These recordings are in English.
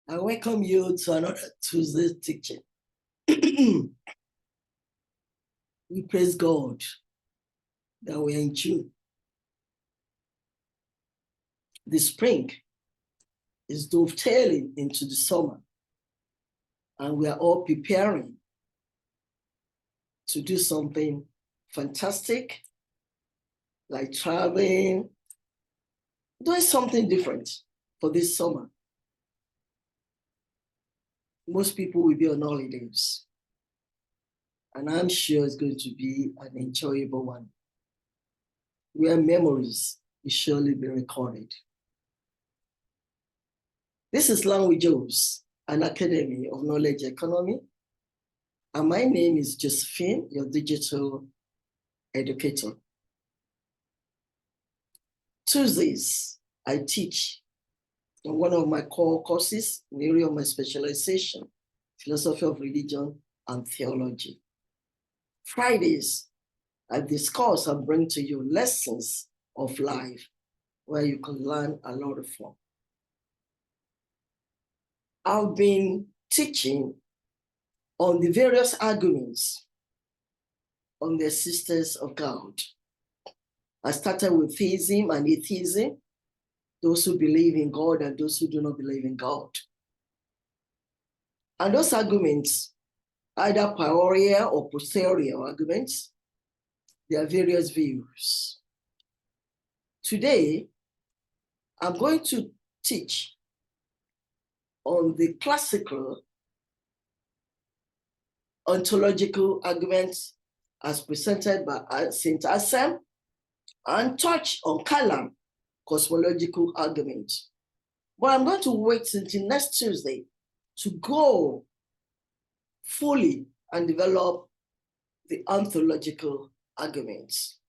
I welcome you to another Tuesday teaching. We praise God that we are in June. The spring is dovetailing into the summer, and we are all preparing to do something fantastic, like traveling, doing something different for this summer. Most people will be on holidays, and I'm sure it's going to be an enjoyable one, where memories will surely be recorded. This is Learnwithjoes, an academy of knowledge economy, and my name is Josephine, your digital educator. Tuesdays, I teach in one of my core courses in the area of my specialization, philosophy of religion and theology. Fridays, I discuss and bring to you lessons of life where you can learn a lot of fun. I've been teaching on the various arguments on the existence of God. I started with theism and atheism, those who believe in God and those who do not believe in God. And those arguments, either prior or posterior arguments, there are various views. Today, I'm going to teach on the classical ontological arguments as presented by St. Anselm, and touch on Kalam Cosmological argument. But I'm going to wait until next Tuesday to go fully and develop the ontological arguments.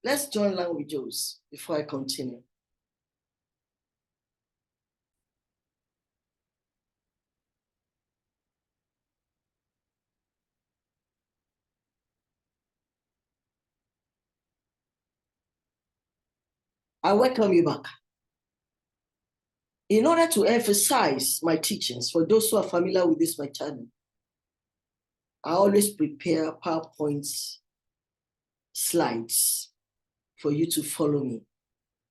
Let's join Learnwithjoes before I continue. I welcome you back. In order to emphasize my teachings, for those who are familiar with this, my channel, I always prepare PowerPoint slides for you to follow me.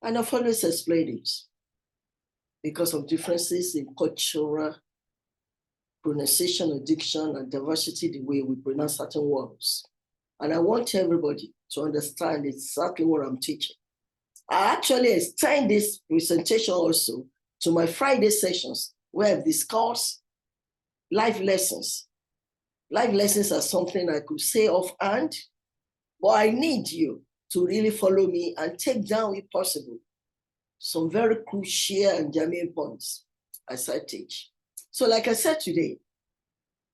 And I've always explained it because of differences in cultural pronunciation of diction and diversity, the way we pronounce certain words. And I want everybody to understand exactly what I'm teaching. I actually extend this presentation also to my Friday sessions where I've discussed life lessons. Life lessons are something I could say offhand, but I need you to really follow me and take down, if possible, some very crucial and germane points as I teach. So like I said today,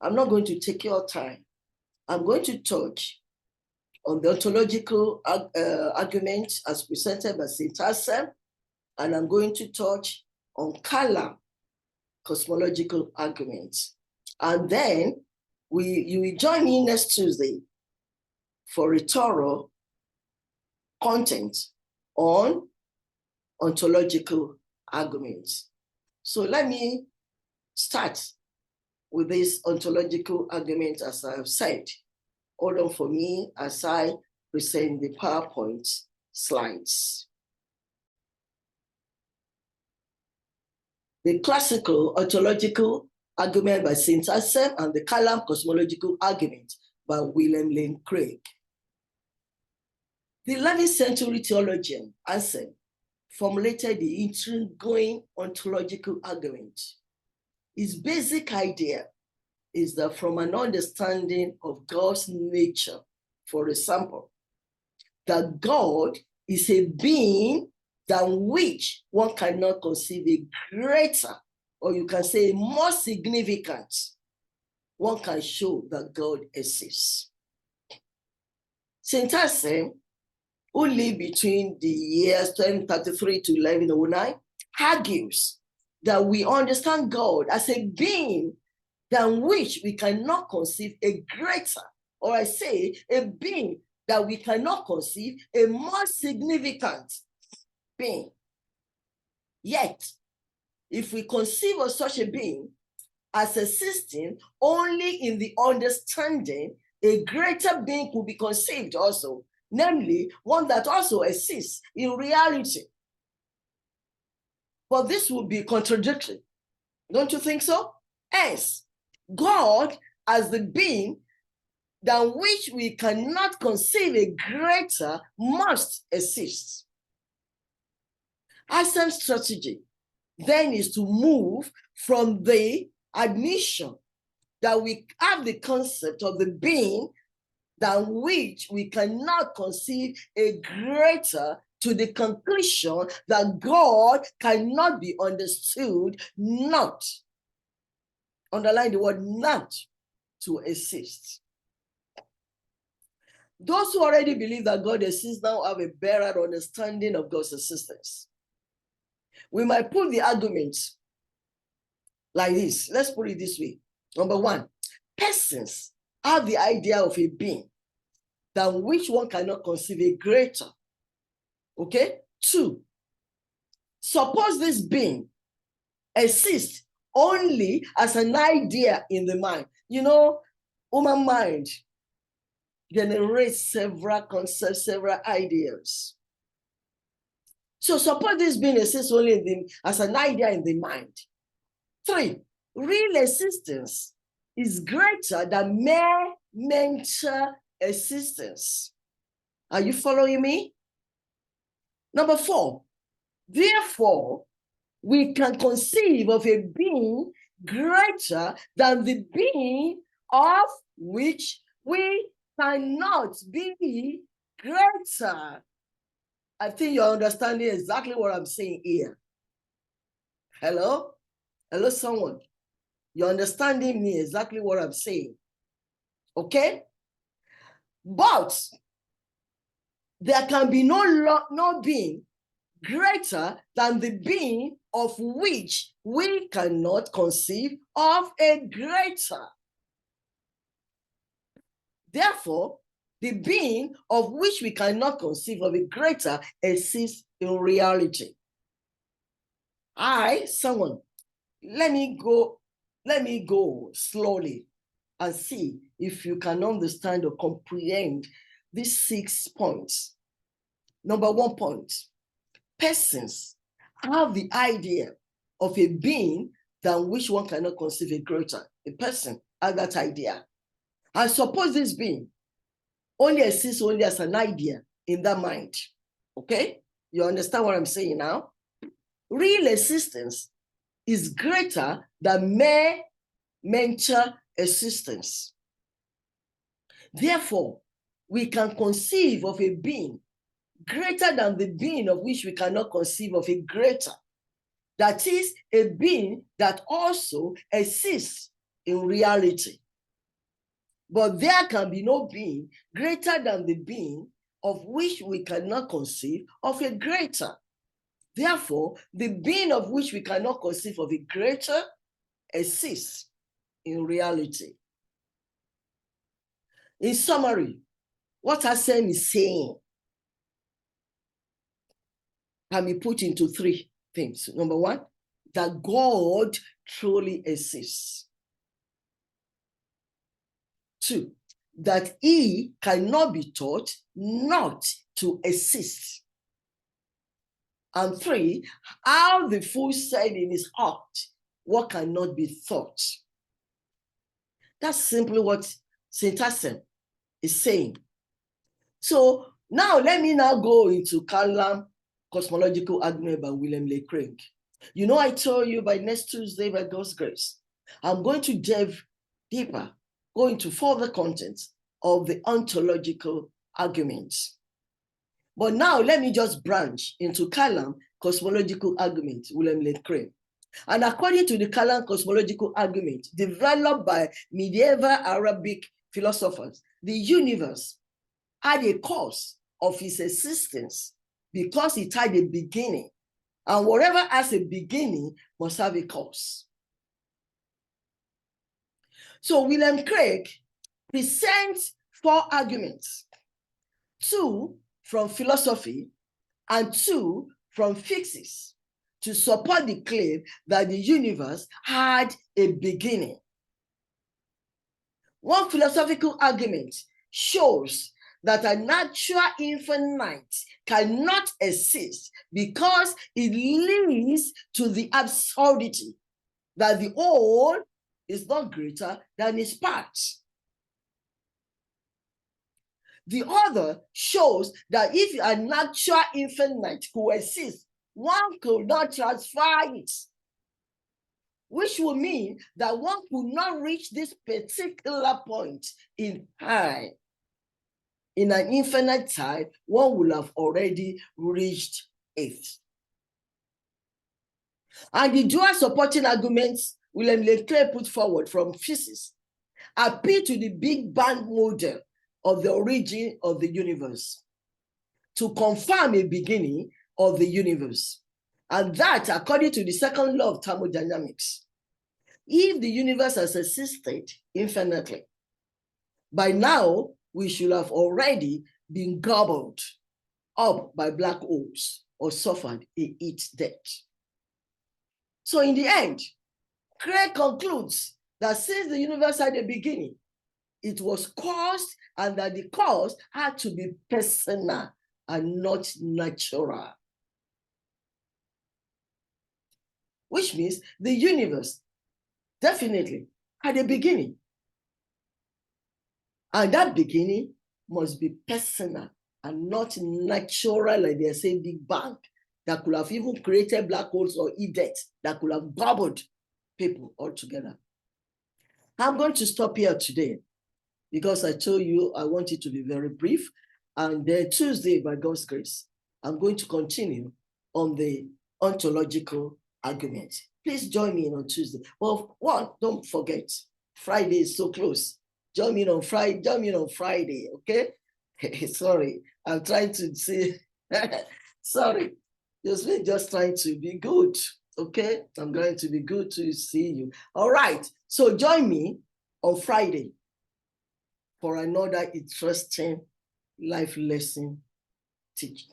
I'm not going to take your time. I'm going to touch on the ontological argument as presented by St. Anselm, and I'm going to touch on Kalam cosmological arguments. And then you will join me next Tuesday for a thorough content on ontological arguments. So let me start with this ontological argument, as I have said. Hold on for me as I present the PowerPoint slides. The classical ontological argument by St. Anselm and the Kalam cosmological argument by William Lane Craig. The 11th century theologian Anselm formulated the intriguing ontological argument. His basic idea is that from an understanding of God's nature, for example, that God is a being than which one cannot conceive a greater, or you can say more significant, one can show that God exists. St. Anselm, who lived between the years 1033 to 1109, argues that we understand God as a being than which we cannot conceive a greater, or I say a being that we cannot conceive a more significant being. Yet, if we conceive of such a being as existing only in the understanding, a greater being could be conceived also, namely one that also exists in reality. But this would be contradictory. Don't you think so? Hence, God as the being than which we cannot conceive a greater must exist. Anselm's strategy then is to move from the admission that we have the concept of the being than which we cannot conceive a greater to the conclusion that God cannot be understood, not, underline the word not, to exist. Those who already believe that God exists now have a better understanding of God's existence. We might put the argument like this. Let's put it this way. Number one, persons have the idea of a being than which one cannot conceive a greater. Okay? Two, suppose this being exists only as an idea in the mind. You know, human mind generates several concepts, several ideas. So suppose this being exists only as an idea in the mind. Three, real existence is greater than mere mental existence. Are you following me? Number four, therefore, we can conceive of a being greater than the being of which we cannot be greater. I think you're understanding exactly what I'm saying here. Hello? Hello, someone. You're understanding me exactly what I'm saying. Okay? But there can be no being greater than the being of which we cannot conceive of a greater. Therefore, the being of which we cannot conceive of a greater exists in reality. Someone, let me go slowly and see if you can understand or comprehend these 6 points. Number 1 point, persons have the idea of a being than which one cannot conceive a greater. A person has that idea. And suppose this being only exists only as an idea in that mind. Okay? You understand what I'm saying now? Real existence is greater than mere mental existence. Therefore, we can conceive of a being greater than the being of which we cannot conceive of a greater. That is, a being that also exists in reality. But there can be no being greater than the being of which we cannot conceive of a greater. Therefore, the being of which we cannot conceive of a greater exists in reality. In summary, what Anselm is saying can be put into 3 things. Number 1, that God truly exists. 2, that he cannot be taught not to exist. And 3, how the fool said in his heart, what cannot be thought. That's simply what St. Anselm is saying. So now let me now go into Kalam Cosmological Argument by William Lane Craig. You know, I told you by next Tuesday, by God's grace, I'm going to delve deeper, go into further contents of the ontological arguments. But now let me just branch into Kalam Cosmological Argument, William Lane Craig. And according to the Kalam Cosmological Argument, developed by medieval Arabic philosophers, the universe had a cause of its existence because it had a beginning. And whatever has a beginning must have a cause. So William Craig presents 4 arguments, 2 from philosophy and 2 from physics, to support the claim that the universe had a beginning. One philosophical argument shows that a natural infinite cannot exist because it leads to the absurdity that the whole is not greater than its parts. The other shows that if a natural infinite could exist, one could not transfer it, which would mean that one could not reach this particular point in time. In an infinite time, one will have already reached it. And the dual supporting arguments William Lane Craig put forward from physics appeal to the Big Bang model of the origin of the universe to confirm a beginning of the universe. And that, according to the second law of thermodynamics, if the universe has existed infinitely, by now we should have already been gobbled up by black holes or suffered its death. So in the end, Craig concludes that since the universe had a beginning, it was caused, and that the cause had to be personal and not natural. Which means the universe definitely had a beginning. And that beginning must be personal and not natural, like they say, Big Bang, that could have even created black holes or death, that could have gobbled people altogether. I'm going to stop here today because I told you I want it to be very brief. And then Tuesday, by God's grace, I'm going to continue on the ontological argument. Please join me on Tuesday. Well, one, don't forget, Friday is so close. Join me on Friday, okay? Sorry, I'm trying to say, sorry, just trying to be good, okay? I'm going to be good to see you. All right, so join me on Friday for another interesting life lesson teaching.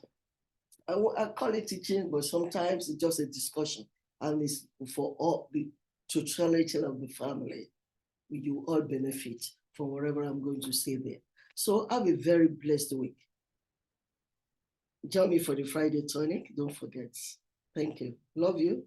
I call it teaching, but sometimes it's just a discussion, and it's for all the totality of the family. You all benefit from whatever I'm going to say there. So have a very blessed week. Join me for the Friday tonic. Don't forget. Thank you. Love you.